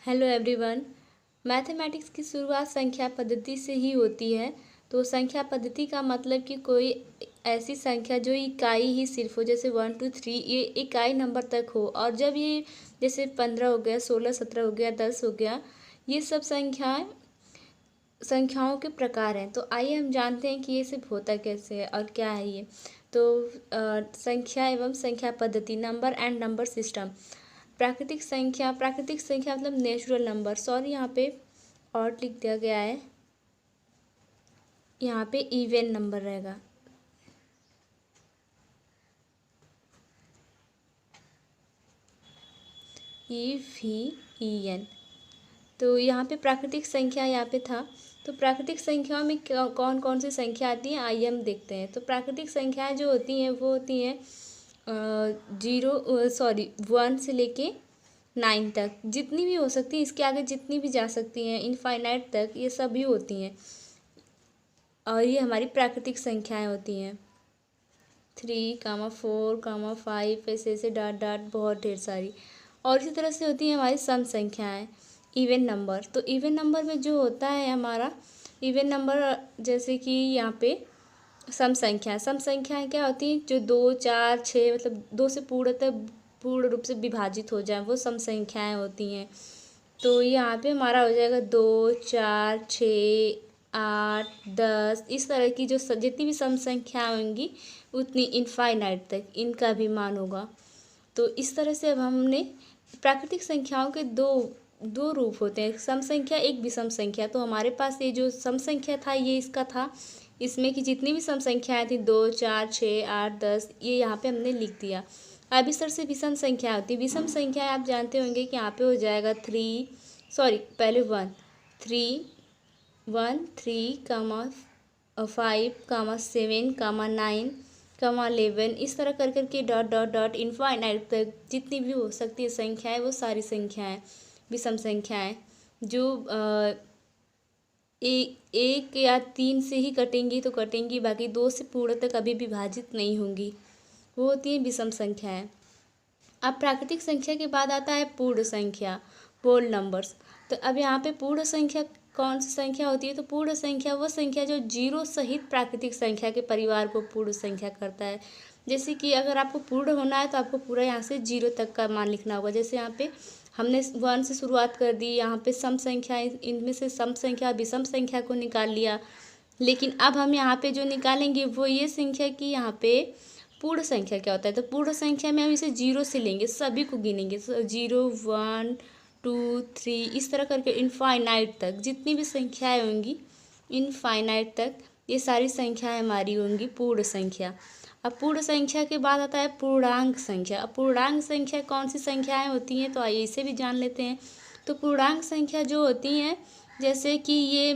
Hello everyone. Mathematics की शुरुआत संख्या पद्धति से ही होती है। तो संख्या पद्धति का मतलब कि कोई ऐसी संख्या जो इकाई ही सिर्फ हो, जैसे 1 2 3 ये इकाई नंबर तक हो। और जब ये जैसे 15 हो गया, 16 17 हो गया, 10 हो गया, ये सब संख्याओं के प्रकार हैं। तो आइए हम जानते हैं कि ये सब होता कैसे है और क्या है ये। तो संख्या एवं संख्या पद्धति, नंबर एंड नंबर सिस्टम। प्राकृतिक संख्या मतलब नेचुरल नंबर। सॉरी, यहाँ पे और लिख दिया गया है, यहाँ पे इवन नंबर रहेगा। EVEN। तो यहाँ पे प्राकृतिक संख्या यहाँ पे था। तो प्राकृतिक संख्याओं में कौन कौन सी संख्या आती है, आइए हम देखते हैं। तो प्राकृतिक संख्याएं जो होती हैं वो होती हैं 1 से लेके 9 तक, जितनी भी हो सकती है, इसके आगे जितनी भी जा सकती हैं, इनफाइनाइट तक, ये सभी होती हैं। और ये हमारी प्राकृतिक संख्याएं होती हैं 3, 4, 5, ऐसे ऐसे डॉट डॉट बहुत ढेर सारी। और इसी तरह से होती हैं हमारी सम संख्याएं, इवन नंबर। तो इवन नंबर में जो होता है हमारा इवन नंबर, जैसे कि यहाँ पे सम संख्याएं क्या होती हैं, जो 2 4 6 मतलब 2 से पूर्ण रूप से विभाजित हो जाए, वो सम संख्याएं होती हैं। तो यहाँ पे हमारा हो जाएगा 2 4 6 8 10, इस तरह की जो जितनी भी सम संख्याएं होंगी उतनी इनफाइनाइट तक इनका भी मान होगा। तो इस तरह से अब हमने प्राकृतिक संख्याओं के दो रूप होते हैं, सम संख्या, एक विषम संख्या। तो हमारे पास ये जो सम संख्या था ये इसका था, इसमें की जितनी भी सम संख्याएं थी 2 4 6 8 10, ये यहाँ पे हमने लिख दिया। अब इस तरह से विषम संख्या होती है। विषम संख्या आप जानते होंगे कि यहाँ पे हो जाएगा 1 3 5 7 9 11, इस तरह कर करके डॉट डॉट डॉट इनफाइनाइट तक जितनी भी हो सकती है संख्याएं, वो सारी संख्याएं विषम संख्याएं, जो एक या 3 से ही कटेंगी तो कटेंगी, बाकी 2 से पूर्ण तक कभी विभाजित नहीं होंगी, वो होती है विषम संख्याएं। अब प्राकृतिक संख्या के बाद आता है पूर्ण संख्या, होल नंबर्स। तो अब यहाँ पे पूर्ण संख्या कौन सी संख्या होती है, तो पूर्ण संख्या वो संख्या जो जीरो सहित प्राकृतिक संख्या के परिवार को पूर्ण संख्या करता है। जैसे कि अगर आपको पूर्ण होना है तो आपको पूरा यहाँ से 0 तक का मान लिखना होगा। जैसे यहाँ पे हमने 1 से शुरुआत कर दी, यहाँ पे सम संख्या, इनमें से सम संख्या विषम संख्या को निकाल लिया। लेकिन अब हम यहाँ पे जो निकालेंगे वो ये संख्या की यहाँ पे पूर्ण संख्या क्या होता है। तो पूर्ण संख्या में हम इसे 0 से लेंगे, सभी को गिनेंगे, 0 1 2 3, इस तरह करके इनफाइनाइट तक जितनी भी संख्याएं होंगी, इनफाइनाइट तक ये सारी संख्याएं हमारी होंगी पूर्ण संख्या। अब पूर्ण संख्या के बाद आता है पूर्णांक संख्या। अब पूर्णांक संख्या कौन सी संख्याएं होती हैं, तो आइए इसे भी जान लेते हैं। तो पूर्णांक संख्या जो होती हैं, जैसे कि ये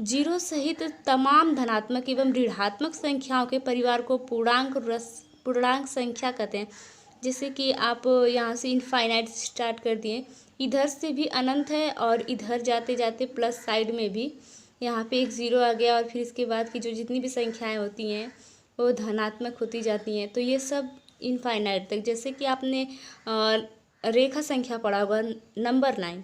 0 सहित तमाम धनात्मक एवं ऋणात्मक संख्याओं के परिवार को पूर्णांक संख्या कहते हैं। जैसे कि आप यहाँ से इनफाइनाइट स्टार्ट कर दिए, इधर से भी अनंत है और इधर जाते जाते प्लस साइड में भी यहाँ पे एक 0 आ गया, और फिर इसके बाद की जो जितनी भी संख्याएं होती हैं वो धनात्मक होती जाती हैं। तो ये सब इनफाइनाइट तक। जैसे कि आपने रेखा संख्या पढ़ा होगा, नंबर 9,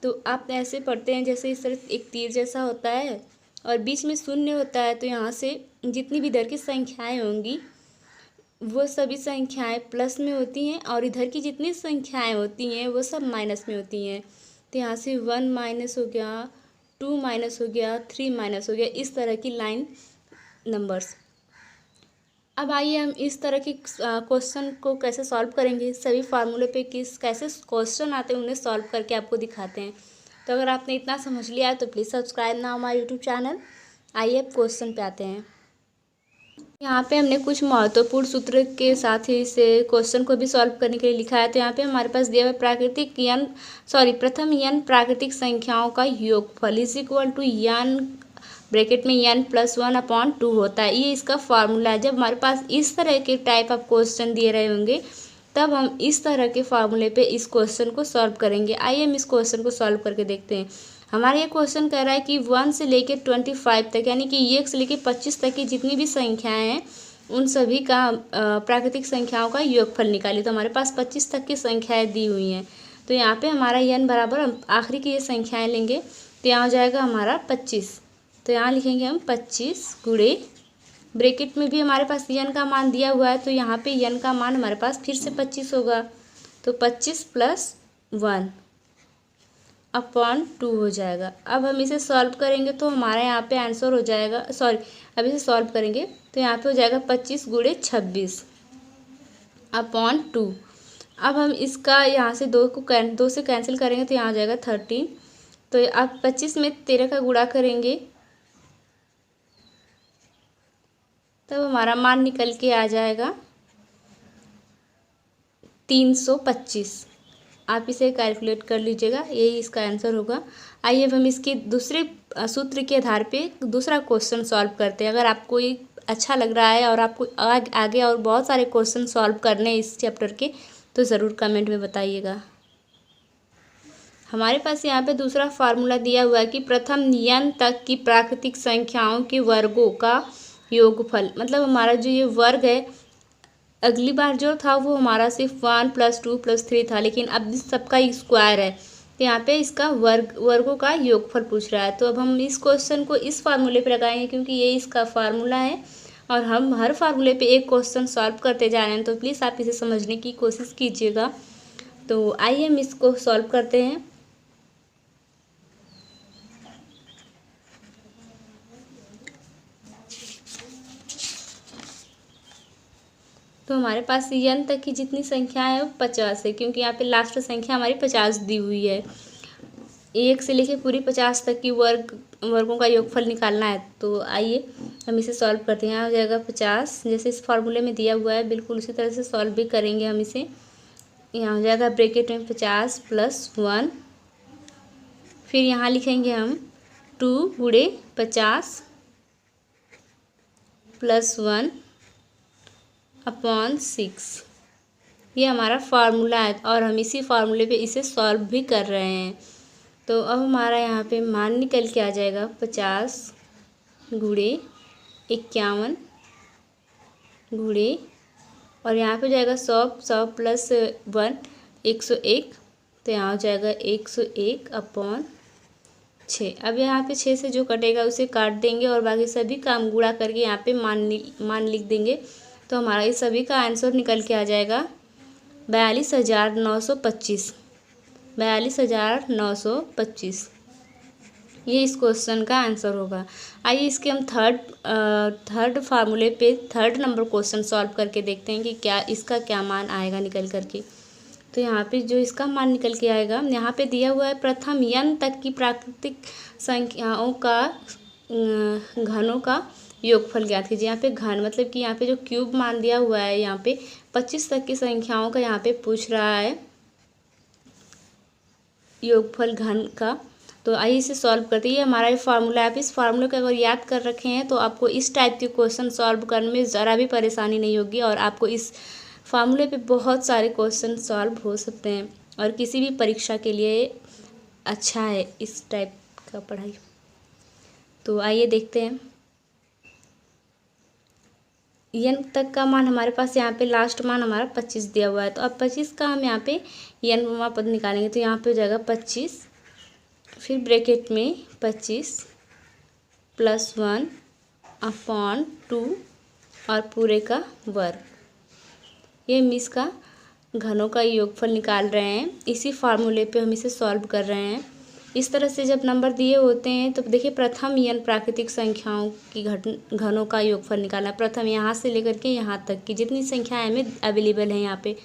तो आप ऐसे पढ़ते हैं, जैसे इस तरह एक तीर जैसा होता है और बीच में शून्य होता है। तो यहाँ से जितनी भी इधर की संख्याएं होंगी वो सभी संख्याएं प्लस में होती हैं, और इधर की जितनी संख्याएं होती हैं वो सब माइनस में होती हैं। तो यहाँ से 1 माइनस हो गया, 2 माइनस हो गया, 3 माइनस हो गया, इस तरह की लाइन नंबर्स। अब आइए हम इस तरह के क्वेश्चन को कैसे सॉल्व करेंगे, सभी फार्मूले पे कैसे क्वेश्चन आते हैं उन्हें सॉल्व करके आपको दिखाते हैं। तो अगर आपने इतना समझ लिया है तो प्लीज़ सब्सक्राइब ना हमारे यूट्यूब चैनल। आइए अब क्वेश्चन पे आते हैं। यहाँ पे हमने कुछ महत्वपूर्ण सूत्र के साथ ही इसे क्वेश्चन को भी सॉल्व करने के लिए लिखा है। तो यहाँ पे हमारे पास दिया हुआ प्रथम n प्राकृतिक संख्याओं का योगफल is equal to n bracket में n + 1/2 होता है। ये इसका फार्मूला है। जब हमारे पास इस तरह के टाइप ऑफ क्वेश्चन दिए रहे होंगे तब हम इस तरह के फार्मूले पे इस क्वेश्चन को सॉल्व करेंगे। आइए हम इस क्वेश्चन को सॉल्व करके देखते हैं। हमारा ये क्वेश्चन कह रहा है कि 1 से लेके 25 तक, यानी कि 1 से लेके 25 तक की जितनी भी संख्याएं हैं उन सभी का प्राकृतिक संख्याओं का योगफल निकालिए। तो हमारे पास 25 तक की संख्याएं दी हुई हैं। तो यहाँ पे हमारा n बराबर हम आखिरी की ये संख्याएं लेंगे तो यहाँ हो जाएगा हमारा 25। तो यहाँ लिखेंगे हम 25 गुणे, ब्रैकेट में भी हमारे पास n का मान दिया हुआ है तो यहाँ पे n का मान हमारे पास फिर से 25 होगा। तो 25 + 1 अपॉन 2 हो जाएगा। अब हम इसे सॉल्व करेंगे तो हमारे यहाँ पे आंसर हो जाएगा, सॉरी अब इसे सॉल्व करेंगे तो यहाँ पे हो जाएगा 25 गुणे 26 अपॉन 2। अब हम इसका यहाँ से 2 से कैंसिल करेंगे तो यहाँ आ जाएगा 13। तो अब 25 में 13 का गुणा करेंगे तब हमारा मान निकल के आ जाएगा 325। आप इसे कैलकुलेट कर लीजिएगा, यही इसका आंसर होगा। आइए अब हम इसके दूसरे सूत्र के आधार पे दूसरा क्वेश्चन सॉल्व करते हैं। अगर आपको ये अच्छा लग रहा है और आपको आगे और बहुत सारे क्वेश्चन सॉल्व करने हैं इस चैप्टर के तो ज़रूर कमेंट में बताइएगा। हमारे पास यहाँ पे दूसरा फार्मूला दिया हुआ है कि प्रथम n तक की प्राकृतिक संख्याओं के वर्गों का योगफल, मतलब हमारा जो ये वर्ग है अगली बार जो था वो हमारा सिर्फ 1 + 2 + 3 था, लेकिन अब इस सबका स्क्वायर है तो यहाँ पे इसका वर्गों का योगफल पूछ रहा है। तो अब हम इस क्वेश्चन को इस फार्मूले पे लगाएंगे क्योंकि ये इसका फार्मूला है और हम हर फार्मूले पे एक क्वेश्चन सॉल्व करते जा रहे हैं, तो प्लीज़ आप इसे समझने की कोशिश कीजिएगा। तो आइए हम इसको सॉल्व करते हैं। तो हमारे पास n तक की जितनी संख्या है वो 50 है, क्योंकि यहाँ पे लास्ट संख्या हमारी 50 दी हुई है। 1 से लेके पूरी 50 तक की वर्गों का योगफल निकालना है। तो आइए हम इसे सॉल्व करते हैं। यहाँ हो जाएगा 50, जैसे इस फार्मूले में दिया हुआ है बिल्कुल उसी तरह से सॉल्व भी करेंगे हम इसे। यहाँ हो जाएगा ब्रैकेट में 50 + 1, फिर यहाँ लिखेंगे हम 2 गुणे 50 + 1 अपॉन 6। ये हमारा फार्मूला है और हम इसी फार्मूले पे इसे सॉल्व भी कर रहे हैं। तो अब हमारा यहाँ पे मान निकल के आ जाएगा 50 गुणे 51 गुणे और यहाँ पे जाएगा 100 + 1 101। तो यहाँ हो जाएगा 101 अपॉन 6। अब यहाँ पे 6 से जो कटेगा उसे काट देंगे और बाकी सभी काम गुणा करके यहाँ पे मान लिख देंगे। तो हमारा इस सभी का आंसर निकल के आ जाएगा 42,925। 42,925 ये इस क्वेश्चन का आंसर होगा। आइए इसके हम थर्ड फार्मूले पे थर्ड नंबर क्वेश्चन सॉल्व करके देखते हैं कि क्या इसका क्या मान आएगा निकल करके। तो यहाँ पे जो इसका मान निकल के आएगा, यहाँ पे दिया हुआ है प्रथम n तक की प्राकृतिक संख्याओं का घनों का योगफल ज्ञात कीजिए। यहाँ पे घन मतलब कि यहाँ पे जो क्यूब मान दिया हुआ है, यहाँ पे 25 तक की संख्याओं का यहाँ पे पूछ रहा है योगफल घन का। तो आइए इसे सॉल्व करते हैं। ये हमारा ये फार्मूला है। आप इस फार्मूले को अगर याद कर रखे हैं तो आपको इस टाइप के क्वेश्चन सॉल्व करने में ज़रा भी परेशानी नहीं होगी और आपको इस फार्मूले पे बहुत सारे क्वेश्चन सॉल्व हो सकते हैं और किसी भी परीक्षा के लिए अच्छा है इस टाइप का पढ़ाई। तो आइए देखते हैं। n तक का मान हमारे पास यहाँ पे लास्ट मान हमारा 25 दिया हुआ है। तो अब 25 का हम यहाँ पे n पद निकालेंगे तो यहाँ पे हो जाएगा 25, फिर ब्रैकेट में 25 + 1 अपॉन 2 और पूरे का वर्ग। ये हम इसका घनों का योगफल निकाल रहे हैं। इसी फार्मूले पे हम इसे सॉल्व कर रहे हैं। इस तरह से जब नंबर दिए होते हैं तो देखिए प्रथम n प्राकृतिक संख्याओं की घनों का योगफल निकालना। प्रथम यहाँ से लेकर के यहाँ तक की जितनी संख्याएं हमें अवेलेबल हैं यहाँ पे।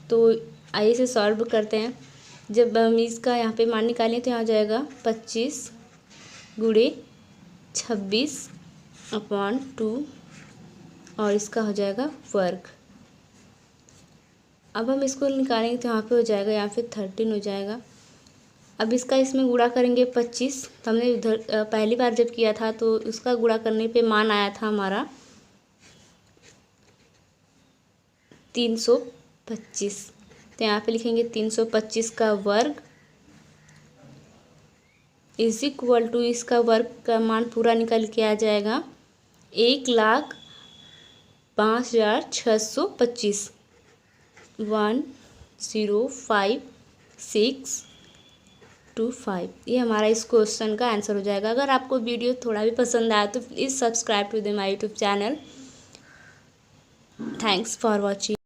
तो आइए इसे सॉल्व करते हैं। जब हम इसका यहाँ पे मान निकालें तो यहाँ आ जाएगा 25 गुणे 26 अपॉन 2 और इसका हो जाएगा वर्ग। अब हम इसको निकालेंगे तो यहाँ पे हो जाएगा, यहाँ पे 13 हो जाएगा। अब इसका इसमें गुणा करेंगे 25। तो हमने उधर पहली बार जब किया था तो उसका गुणा करने पे मान आया था हमारा 325। तो यहाँ पे लिखेंगे 325 का वर्ग = इसका वर्ग का मान पूरा निकल के आ जाएगा 1,05,625 105 6 to 5। ये हमारा इस क्वेश्चन का आंसर हो जाएगा। अगर आपको वीडियो थोड़ा भी पसंद आया तो please subscribe to the my YouTube channel. Thanks for watching.